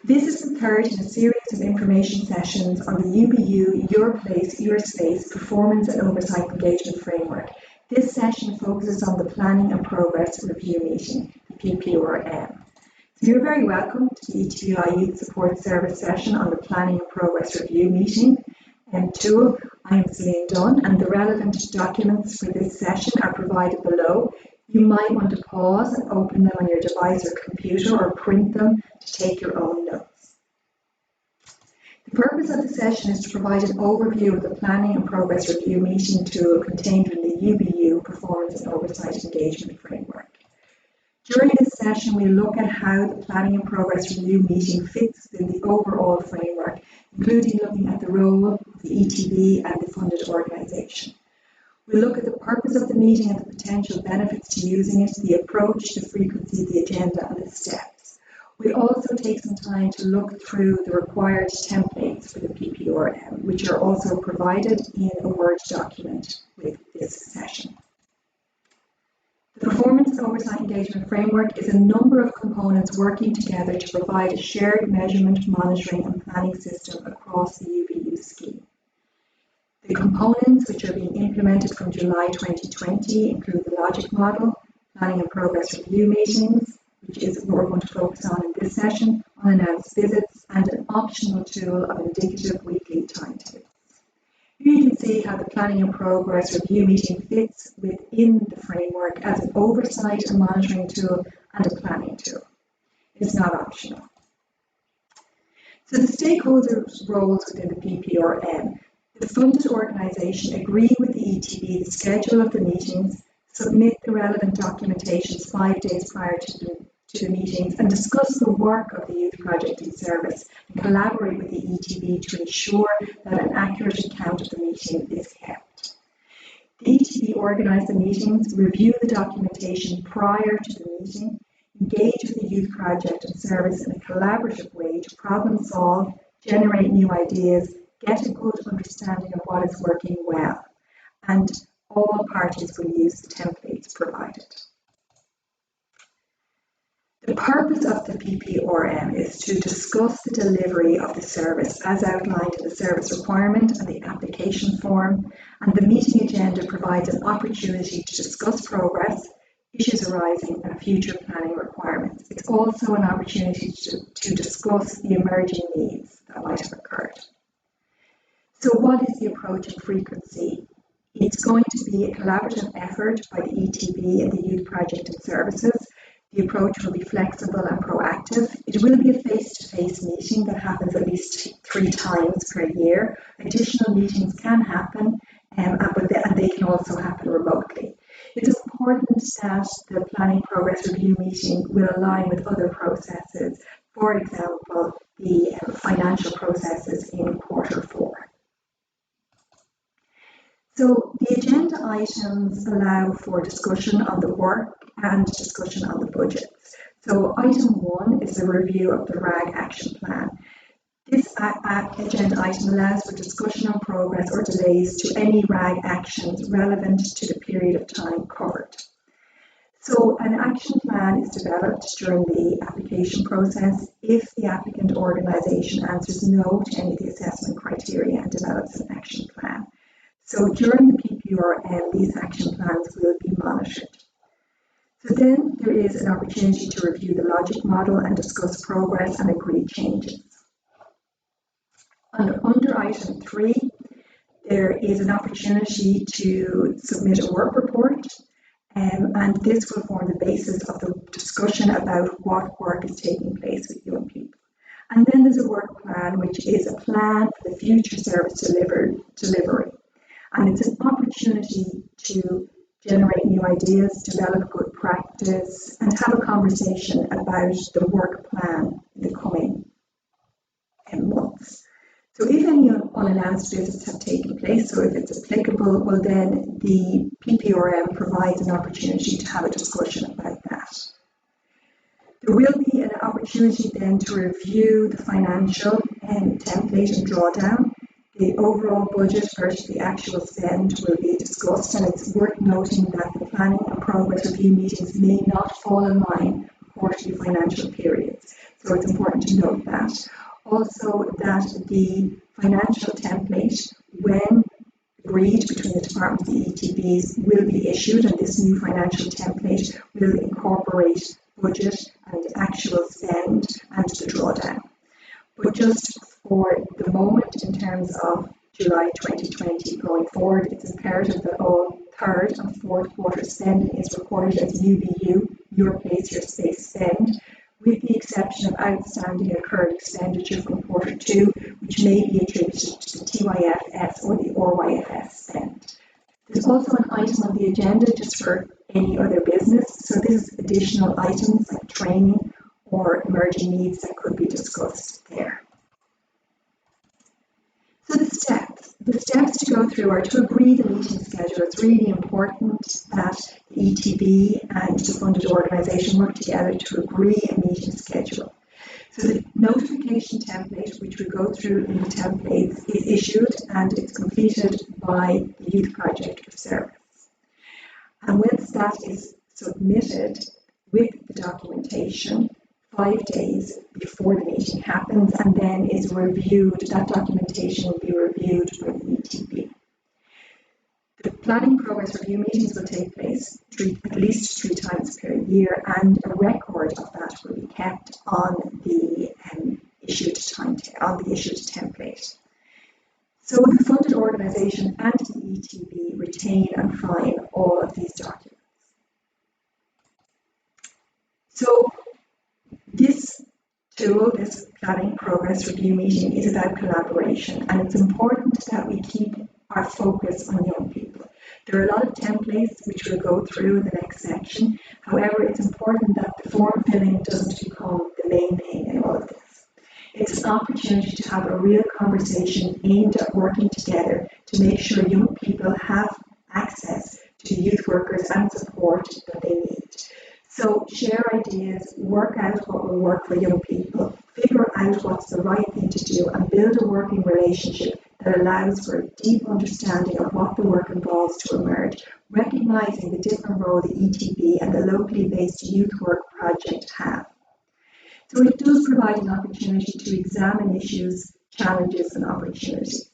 This is the third in a series of information sessions on the UBU Your Place, Your Space Performance and Oversight Engagement Framework. This session focuses on the Planning and Progress Review Meeting, the PPRM. So you're very welcome to the ETBI Youth Support Service session on the Planning and Progress Review Meeting tool. I am Celine Dunn, and the relevant documents for this session are provided below. You might want to pause and open them on your device or computer, or print them to take your own notes. The purpose of the session is to provide an overview of the Planning and Progress Review Meeting tool contained in the UBU Performance and Oversight Engagement Framework. During this session, we look at how the Planning and Progress Review Meeting fits within the overall framework, including looking at the role of the ETB and the funded organisation. We'll look at the purpose of the meeting and the potential benefits to using it, the approach, the frequency, the agenda, and the steps. We'll also take some time to look through the required templates for the PPRM, which are also provided in a Word document with this session. The Performance and Oversight Engagement Framework is a number of components working together to provide a shared measurement, monitoring, and planning system across the UBU scheme. The components which are being implemented from July 2020 include the logic model, planning and progress review meetings, which is what we're going to focus on in this session, unannounced visits, and an optional tool of indicative weekly timetables. Here you can see how the planning and progress review meeting fits within the framework as an oversight and monitoring tool and a planning tool. It's not optional. So the stakeholders' roles within the PPRM. The funded organisation agree with the ETB the schedule of the meetings, submit the relevant documentations 5 days prior to the meetings, and discuss the work of the youth project and service, and collaborate with the ETB to ensure that an accurate account of the meeting is kept. The ETB organise the meetings, review the documentation prior to the meeting, engage with the youth project and service in a collaborative way to problem solve, generate new ideas, get a good understanding of what is working well, and all parties will use the templates provided. The purpose of the PPRM is to discuss the delivery of the service as outlined in the service requirement and the application form, and the meeting agenda provides an opportunity to discuss progress, issues arising, and future planning requirements. It's also an opportunity to discuss the emerging needs that might have occurred. So what is the approach and frequency? It's going to be a collaborative effort by the ETB and the Youth Project and Services. The approach will be flexible and proactive. It will be a face-to-face meeting that happens at least 3 times per year. Additional meetings can happen, but they can also happen remotely. It's important that the Planning Progress Review meeting will align with other processes, for example, the financial processes in Q4. So the agenda items allow for discussion on the work and discussion on the budgets. So item 1 is a review of the RAG action plan. This agenda item allows for discussion on progress or delays to any RAG actions relevant to the period of time covered. So an action plan is developed during the application process if the applicant organisation answers no to any of the assessment criteria and develops an action plan. So during the PPRM, these action plans will be monitored. So then there is an opportunity to review the logic model and discuss progress and agree changes. Under item 3, there is an opportunity to submit a work report, and this will form the basis of the discussion about what work is taking place with young people. And then there's a work plan, which is a plan for the future service delivery. And it's an opportunity to generate new ideas, develop good practice, and have a conversation about the work plan in the coming months. So if any unannounced visits have taken place, so if it's applicable, well then the PPRM provides an opportunity to have a discussion about that. There will be an opportunity then to review the financial template and drawdown. The overall budget versus the actual spend will be discussed, and it's worth noting that the planning and progress review meetings may not fall in line with quarterly financial periods. So it's important to note that. Also that the financial template, when agreed between the departments and the ETBs, will be issued, and this new financial template will incorporate budget and actual spend and the drawdown. But just for the moment, in terms of July 2020 going forward, it's imperative that all third and fourth quarter spending is recorded as UBU, your place, your space spend, with the exception of outstanding incurred expenditure from quarter two, which may be attributed to the TYFS or the RYFS spend. There's also an item on the agenda just for any other business, so this is additional items like training or emerging needs that could be discussed there. So the steps to go through are to agree the meeting schedule. It's really important that the ETB and the funded organisation work together to agree a meeting schedule. So the notification template, which we go through in the templates, is issued and it's completed by the Youth Project for Service. And once that is submitted with the documentation, 5 days before the meeting happens, and then is reviewed, that documentation will be reviewed by the ETB. The planning progress review meetings will take place at least 3 times per year, and a record of that will be kept on the issued template. So the funded organisation and the ETB retain and file all of these documents. So this tool, this planning progress review meeting, is about collaboration, and it's important that we keep our focus on young people. There are a lot of templates which we'll go through in the next section. However, it's important that the form filling doesn't become the main thing in all of this. It's an opportunity to have a real conversation aimed at working together to make sure young people have access to youth workers and support that they need. So share ideas, work out what will work for young people, figure out what's the right thing to do, and build a working relationship that allows for a deep understanding of what the work involves to emerge, recognising the different role the ETB and the locally based youth work project have. So it does provide an opportunity to examine issues, challenges and opportunities.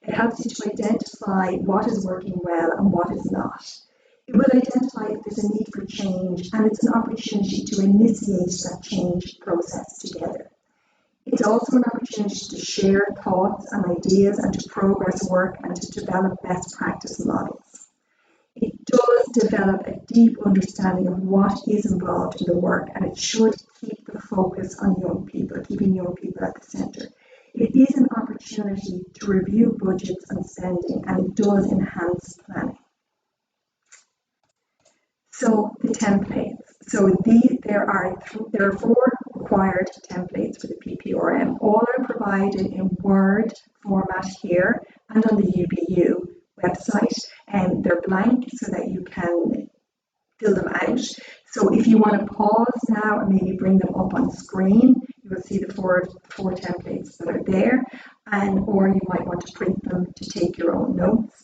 It helps you to identify what is working well and what is not. It will identify if there's a need for change, and it's an opportunity to initiate that change process together. It's also an opportunity to share thoughts and ideas and to progress work and to develop best practice models. It does develop a deep understanding of what is involved in the work, and it should keep the focus on young people, keeping young people at the centre. It is an opportunity to review budgets and spending, and it does enhance planning. So the templates. So there are 4 required templates for the PPRM. All are provided in Word format here and on the UBU website, and they're blank so that you can fill them out. So if you want to pause now and maybe bring them up on screen, you will see the four templates that are there, or you might want to print them to take your own notes.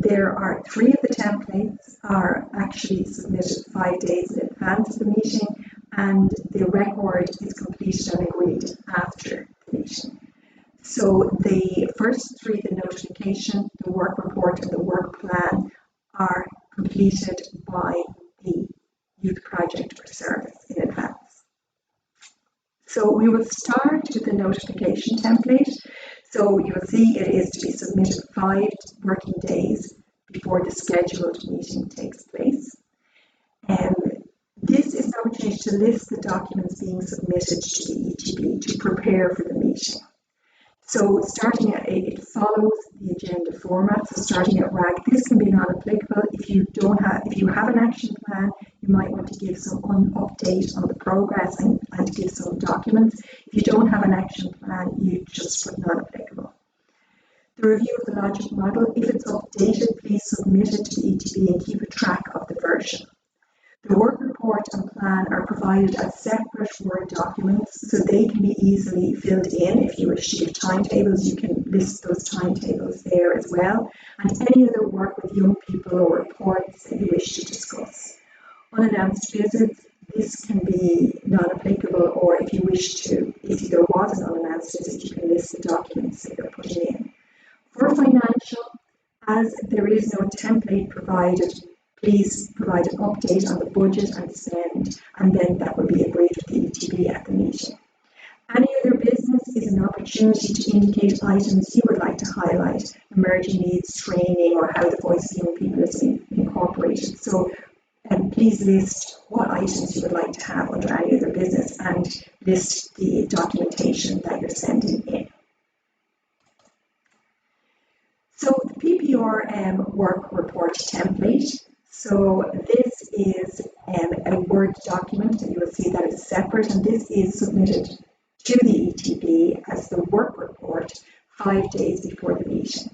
There are 3 of the templates are actually submitted 5 days in advance of the meeting, and the record is completed and agreed after the meeting. So the first 3, the notification, the work report and the work plan, are completed by the Youth Project for Service in advance. So we will start with the notification template. So you will see it is to be submitted 5 working days before the scheduled meeting takes place. This is an opportunity to list the documents being submitted to the ETB to prepare for the meeting. So it follows the agenda format. So starting at RAG, this can be non-applicable. If you have an action plan, you might want to give some update on the progress and give some documents. If you don't have an action plan, you just put non-applicable. The review of the logic model, if it's updated, please submit it to the ETB and keep a track of the version. The work report and plan are provided as separate Word documents, so they can be easily filled in. If you wish to give timetables, you can list those timetables there as well, and any other work with young people or reports that you wish to discuss. Unannounced visits, this can be non-applicable, or if you wish to, if there was an unannounced visit, you can list the documents that you're putting in. For financial, as there is no template provided, please provide an update on the budget and spend, and then that will be agreed with the ETB at the meeting. Any other business is an opportunity to indicate items you would like to highlight, emerging needs, training, or how the voice of young people is being incorporated. So please list what items you would like to have under any other business and list the documentation that you're sending in. So the PPRM work report template. So this is a Word document that you will see that is separate, and this is submitted to the ETB as the work report 5 days before the meeting.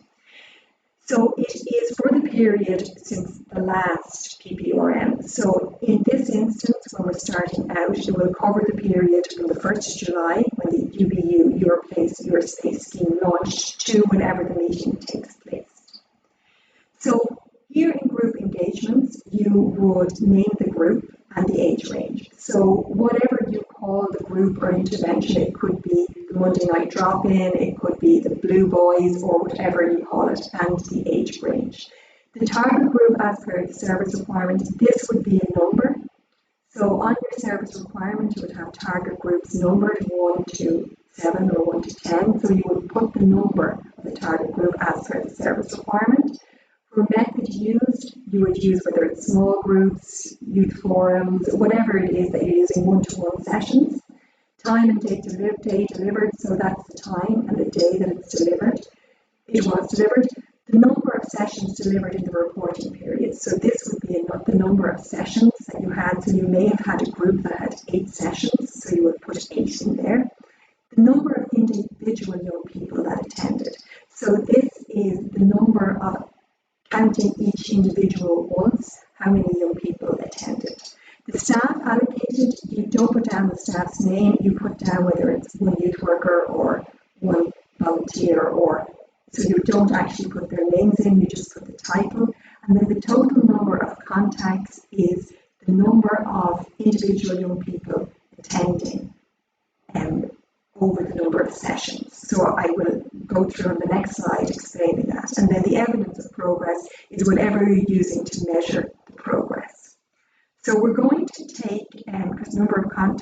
So it is for the period since the last PPRM. So in this instance, when we're starting out, it will cover the period from the 1st of July, when the UBU, Your Place, Your Space scheme launched, to whenever the meeting takes place. So here in group engagements, you would name the group and the age range. So whatever you call the group or intervention, it could be the Monday night drop-in, it could be the Blue Boys, or whatever you call it, and the age range. The target group, as per the service requirement, this would be a number. So on your service requirement, you would have target groups numbered 1 to 7 or 1 to 10. So you would put the number of the target group as per the service requirement. For method used, you would use whether it's small groups, youth forums, whatever it is that you're using, one-to-one sessions. Time and date delivered, so that's the time and the day that it's delivered. It was delivered. The number of sessions delivered in the reporting period. So this would be the number of sessions that you had. So you may have had a group that had 8 sessions, so you would put 8 in there. The number of individual young people that attended. So this is the number of counting each individual once, how many young people attended. The staff allocated, you don't put down the staff's name, you put down whether it's one youth worker or one volunteer, or so you don't actually put their names in, you just put the title. And then the total number of contacts is the number of individual young people attending over the number of sessions. So I will go through on the next slide explaining that. And then the evidence of progress is whatever you're using to measure the progress. So we're going to take, because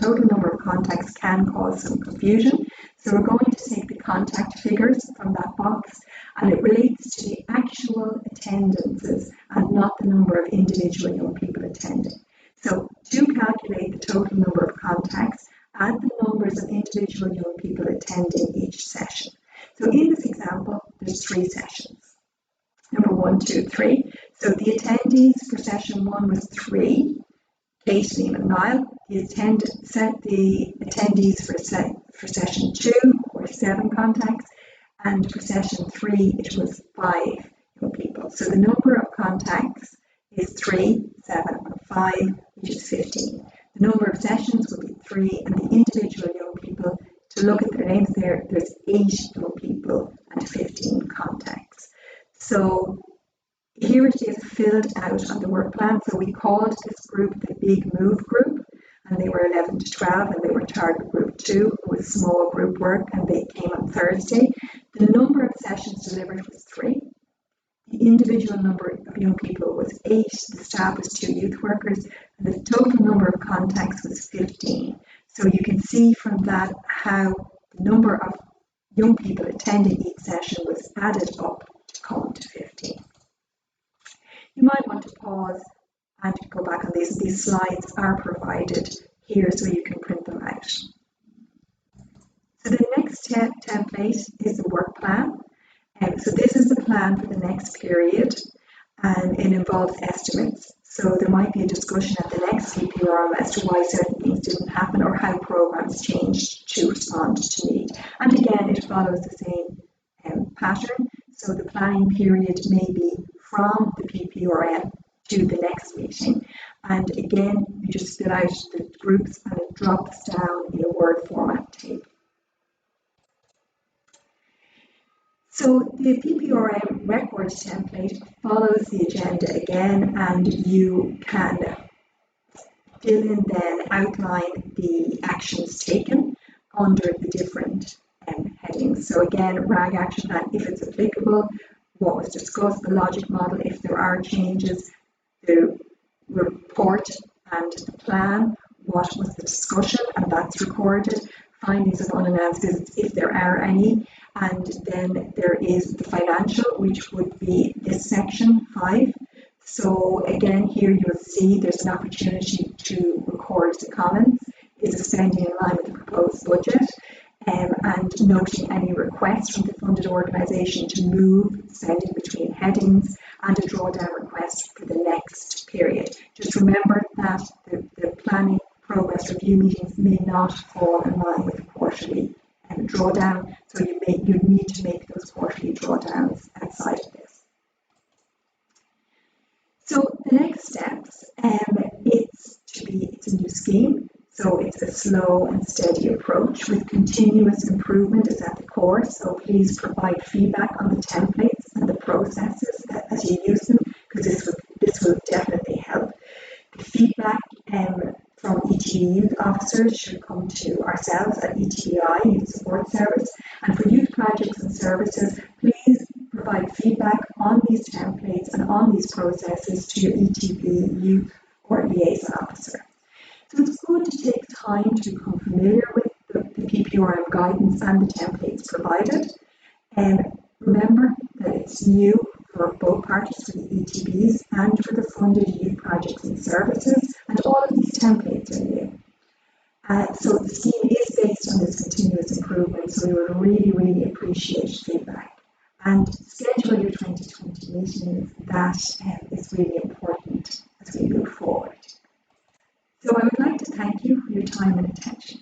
total number of contacts can cause some confusion, so we're going to take the contact figures from that box, and it relates to the actual attendances and not the number of individual young people attending. So to calculate the total number of contacts, add the numbers of individual young people attending each session. So in this example, there's 3 sessions. Number 1, 2, 3. So the attendees for session 1 was 3. Kate, Liam and Niall. The attendees for session 2 were 7 contacts, and for session 3 it was 5 young people. So the number of contacts is 3, 7 and 5, which is 15. The number of sessions would be 3, and the individual young people, to look at their names there's 8 young people and 15 contacts. So here it is filled out on the work plan. So we called this group the Big Move group, and they were 11 to 12, and they were target group 2, who was small group work, and they came on Thursday. The number of sessions delivered was 3. The individual number of young people was 8, the staff was 2 youth workers, and the total number of contacts was 15. So you can see from that how the number of young people attending each session was added up to come to 15. You might want to pause and go back on these. These slides are provided here so you can print them out. So the next template is the work plan. So this is the plan for the next period, and it involves estimates. So there might be a discussion at the next PPRM as to why certain things didn't happen or how programs changed to respond to need. And again, it follows the same pattern. So the planning period may be from the PPRM to the next meeting. And again, you just fill out the groups and it drops down in a Word format table. So the PPRM record template follows the agenda again, and you can Dylan then outlined the actions taken under the different headings. So again, RAG action plan, if it's applicable, what was discussed, the logic model, if there are changes, the report and the plan, what was the discussion, and that's recorded, findings of unannounced visits, if there are any, and then there is the financial, which would be this section 5. So again, here you'll see there's an opportunity to record the comments. Is the spending in line with the proposed budget? And noting any requests from the funded organisation to move spending between headings and a drawdown request for the next period. Just remember that the planning progress review meetings may not fall in line with the quarterly drawdown, so you need to make those quarterly drawdowns outside of this. So the next steps, it's a new scheme. So it's a slow and steady approach with continuous improvement is at the core. So please provide feedback on the templates and the processes as you use them, because this will definitely help. The feedback from ETB youth officers should come to ourselves at ETBI, Youth Support Service. And for youth projects and services, please provide feedback on these templates and on these processes to your ETB youth or liaison officer. So it's good to take time to become familiar with the PPRM guidance and the templates provided. And remember that it's new for both parties, for the ETBs and for the funded youth projects and services, and all of these templates are new. So the scheme is based on this continuous improvement, so we would really, really appreciate feedback. And schedule your 2020 meetings, that is really important as we move forward. So I would like to thank you for your time and attention.